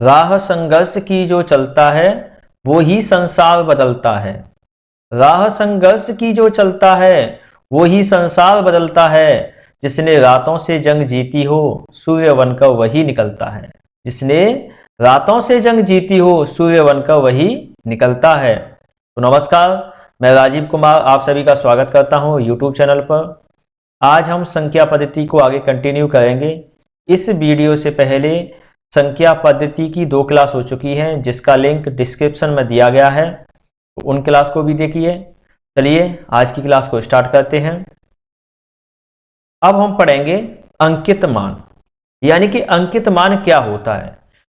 राह संघर्ष की जो चलता है वो ही संसार बदलता है। राह संघर्ष की जो चलता है वो ही संसार बदलता है। जिसने रातों से जंग जीती हो सूर्य बनकर वही निकलता है। जिसने रातों से जंग जीती हो सूर्य बनकर वही निकलता है। तो नमस्कार, मैं राजीव कुमार आप सभी का स्वागत करता हूं यूट्यूब चैनल पर। आज हम संख्या पद्धति को आगे कंटिन्यू करेंगे। इस वीडियो से पहले संख्या पद्धति की 2 क्लास हो चुकी हैं जिसका लिंक डिस्क्रिप्शन में दिया गया है, तो उन क्लास को भी देखिए। चलिए आज की क्लास को स्टार्ट करते हैं। अब हम पढ़ेंगे अंकित मान, यानी कि अंकित मान क्या होता है।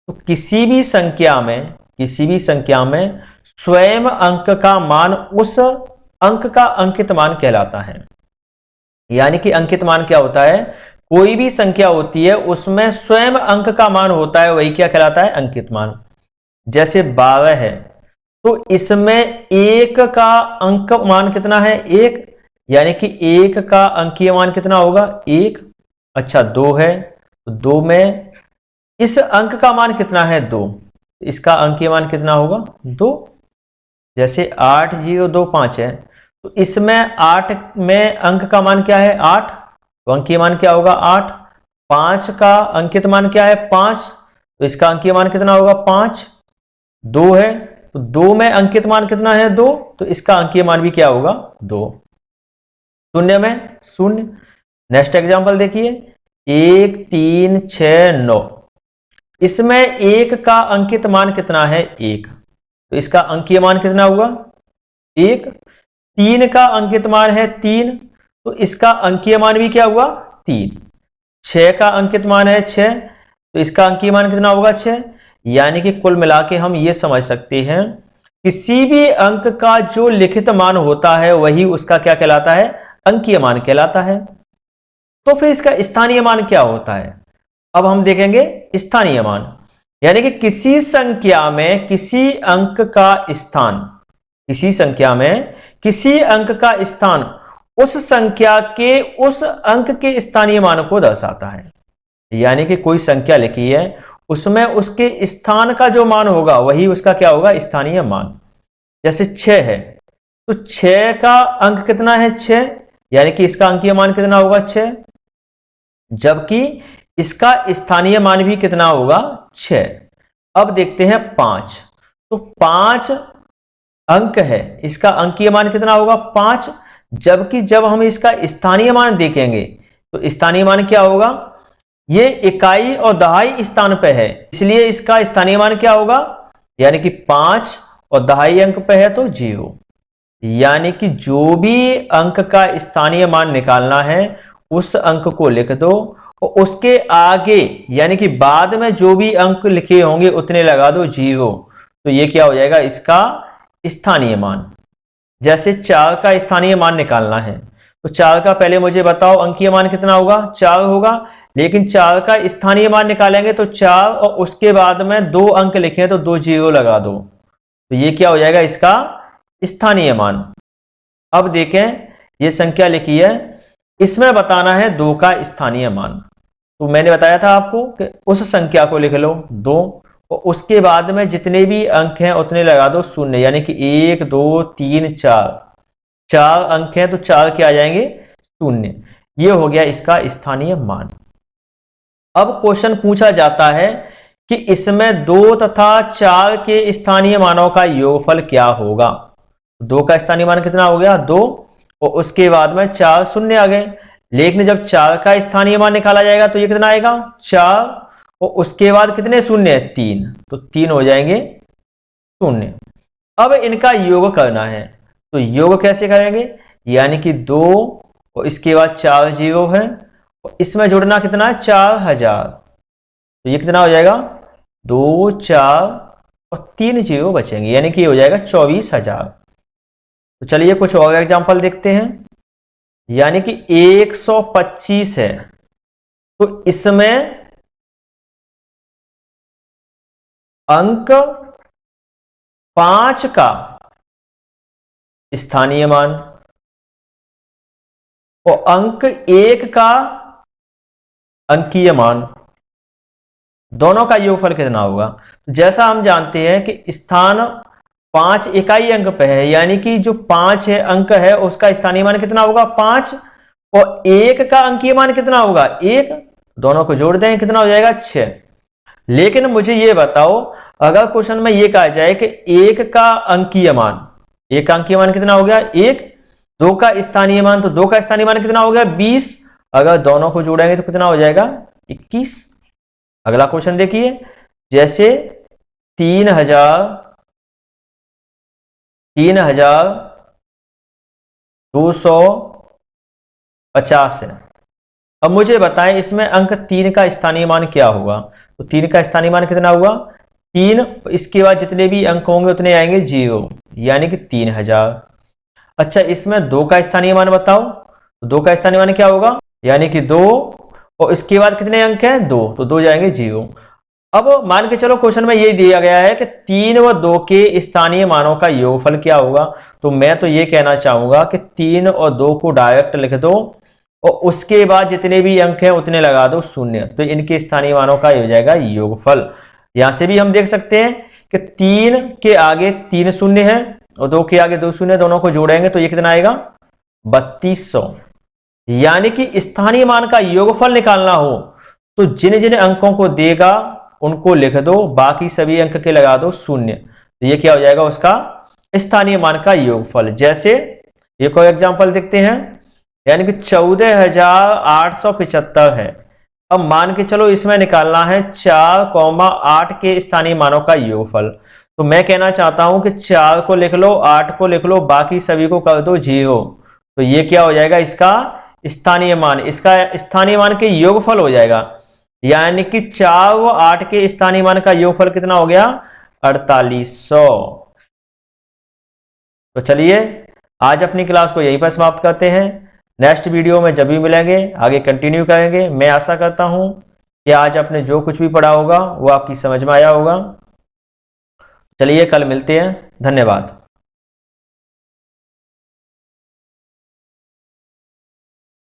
तो किसी भी संख्या में स्वयं अंक का मान उस अंक का अंकित मान कहलाता है। यानी कि अंकित मान क्या होता है, कोई भी संख्या होती है उसमें स्वयं अंक का मान होता है, वही क्या कहलाता है, अंकित मान। जैसे 12 है तो इसमें 1 का अंक मान कितना है, 1, यानी कि 1 का अंकीय मान कितना होगा, 1। अच्छा 2 है तो 2 में इस अंक का मान कितना है, 2, इसका अंकीय मान कितना होगा, 2। जैसे 8 0 2 5 है तो इसमें 8 में अंक का मान क्या है, 8, तो अंकीय मान क्या होगा, 8। 5 का अंकित मान क्या है, 5, तो इसका अंकीय मान कितना होगा, 5। 2 है तो 2 में अंकित मान कितना है, 2, तो इसका अंकीय मान भी क्या होगा, 2। शून्य में शून्य। नेक्स्ट एग्जांपल देखिए, 1 3 6 9, इसमें 1 का अंकित मान कितना है, 1, तो इसका अंकीय मान कितना हुआ, 1। 3 का अंकित मान है 3, तो इसका अंकीय मान भी क्या हुआ, 3। 6 का अंकित मान है 6, तो इसका अंकीय मान कितना होगा, 6। यानी कि कुल मिला के हम ये समझ सकते हैं किसी भी अंक का जो लिखित मान होता है वही उसका क्या कहलाता है, अंकीय मान कहलाता है। तो फिर इसका स्थानीय मान क्या होता है, अब हम देखेंगे स्थानीय मान। यानी कि किसी संख्या में किसी अंक का स्थान, किसी संख्या में किसी अंक का स्थान उस संख्या के उस अंक के स्थानीय मान को दर्शाता है। यानी कि कोई संख्या लिखी है उसमें उसके स्थान का जो मान होगा वही उसका क्या होगा, स्थानीय मान। जैसे 6 है तो 6 का अंक कितना है, 6, यानी कि इसका अंकीय मान कितना होगा, 6, जबकि इसका स्थानीय मान भी कितना होगा, 6। अब देखते हैं 5, तो 5 अंक है, इसका अंकीय मान कितना होगा, 5, जबकि जब हम इसका स्थानीय मान देखेंगे तो स्थानीय मान क्या होगा, ये इकाई और दहाई स्थान पे है, इसलिए इसका स्थानीय मान क्या होगा, यानी कि 5 और दहाई अंक पे है तो 0। यानी कि जो भी अंक का स्थानीय मान निकालना है उस अंक को लिख दो और उसके आगे यानी कि बाद में जो भी अंक लिखे होंगे उतने लगा दो 0, तो ये क्या हो जाएगा, इसका स्थानीय मान। जैसे 4 का स्थानीय मान निकालना है तो 4 का पहले मुझे बताओ अंकीय मान कितना होगा, 4 होगा, लेकिन 4 का स्थानीय मान निकालेंगे तो 4 और उसके बाद में 2 अंक लिखे हैं तो 2 0 लगा दो, तो ये क्या हो जाएगा, इसका स्थानीय मान। अब देखें ये संख्या लिखी है, इसमें बताना है 2 का स्थानीय मान। तो मैंने बताया था आपको कि उस संख्या को लिख लो 2 और उसके बाद में जितने भी अंक हैं उतने लगा दो 0, यानी कि 1 2 3 4, 4 अंक हैं तो 4 के आ जाएंगे 0। ये हो गया इसका स्थानीय मान। अब क्वेश्चन पूछा जाता है कि इसमें 2 तथा 4 के स्थानीय मानों का योगफल क्या होगा। 2 का स्थानीय मान कितना हो गया, 2, और उसके बाद में 4 शून्य आ गए, लेकिन जब 4 का स्थानीय मान निकाला जाएगा तो ये कितना आएगा, 4, और उसके बाद कितने शून्य है, 3, तो 3 हो जाएंगे 0। अब इनका योग करना है, तो योग कैसे करेंगे, यानी कि 2 और इसके बाद 4 0 है और इसमें जुड़ना कितना है, 4000, तो ये कितना हो जाएगा, 2 4 और 3 0 बचेंगे, यानी कि हो जाएगा 24,000। तो चलिए कुछ और एग्जांपल देखते हैं। यानी कि 125 है तो इसमें अंक 5 का स्थानीय मान और अंक 1 का अंकीय मान दोनों का योगफल कितना होगा। तो जैसा हम जानते हैं कि स्थान 5 इकाई अंक पे है, यानी कि जो 5 अंक है उसका स्थानीय मान कितना होगा 5, और 1 का अंकीय मान कितना होगा 1, दोनों को जोड़ दें कितना हो जाएगा 6। लेकिन मुझे ये बताओ, अगर क्वेश्चन में ये कहा जाए कि 1 का अंकीय मान, 1 का अंकीय मान कितना हो गया 1, 2 का स्थानीय मान, तो 2 का स्थानीय मान कितना हो गया 20, अगर दोनों को जोड़ेंगे तो कितना हो जाएगा 21। अगला क्वेश्चन देखिए, जैसे 3250 है। अब मुझे बताएं इसमें अंक 3 का स्थानीय मान क्या होगा। तो 3 का स्थानीय मान कितना होगा 3, इसके बाद जितने भी अंक होंगे उतने आएंगे 0, यानी कि 3000। अच्छा, इसमें 2 का स्थानीय मान बताओ। तो 2 का स्थानीय मान क्या होगा, यानी कि 2, और इसके बाद कितने अंक हैं 2, तो 2 जाएंगे 0। अब मान के चलो क्वेश्चन में ये दिया गया है कि 3 व 2 के स्थानीय मानों का योगफल क्या होगा। तो मैं तो ये कहना चाहूंगा कि 3 और 2 को डायरेक्ट लिख दो, और उसके बाद जितने भी अंक हैं उतने लगा दो 0, तो इनके स्थानीय मानों का हो जाएगा योगफल। यहां से भी हम देख सकते हैं कि 3 के आगे 3 शून्य है और 2 के आगे 2 शून्य, दोनों को जोड़ेंगे तो ये कितना आएगा 3200। यानी कि स्थानीय मान का योगफल निकालना हो तो जिन जिन अंकों को देगा उनको लिख दो, बाकी सभी अंक के लगा दो 0, तो ये क्या हो जाएगा उसका स्थानीय मान का योगफल। जैसे एक और एग्जांपल देखते हैं, यानी कि 14875 है। अब मान के चलो इसमें निकालना है 4,8 के स्थानीय मानों का योगफल। तो मैं कहना चाहता हूं कि 4 को लिख लो, 8 को लिख लो, बाकी सभी को कर दो 0, तो ये क्या हो जाएगा इसका स्थानीय मान, इसका स्थानीय मान के योगफल हो जाएगा। यानी कि 4 व 8 के स्थानीय मान का योगफल कितना हो गया 4800। तो चलिए आज अपनी क्लास को यहीं पर समाप्त करते हैं। नेक्स्ट वीडियो में जब भी मिलेंगे आगे कंटिन्यू करेंगे। मैं आशा करता हूं कि आज आपने जो कुछ भी पढ़ा होगा वो आपकी समझ में आया होगा। चलिए कल मिलते हैं, धन्यवाद।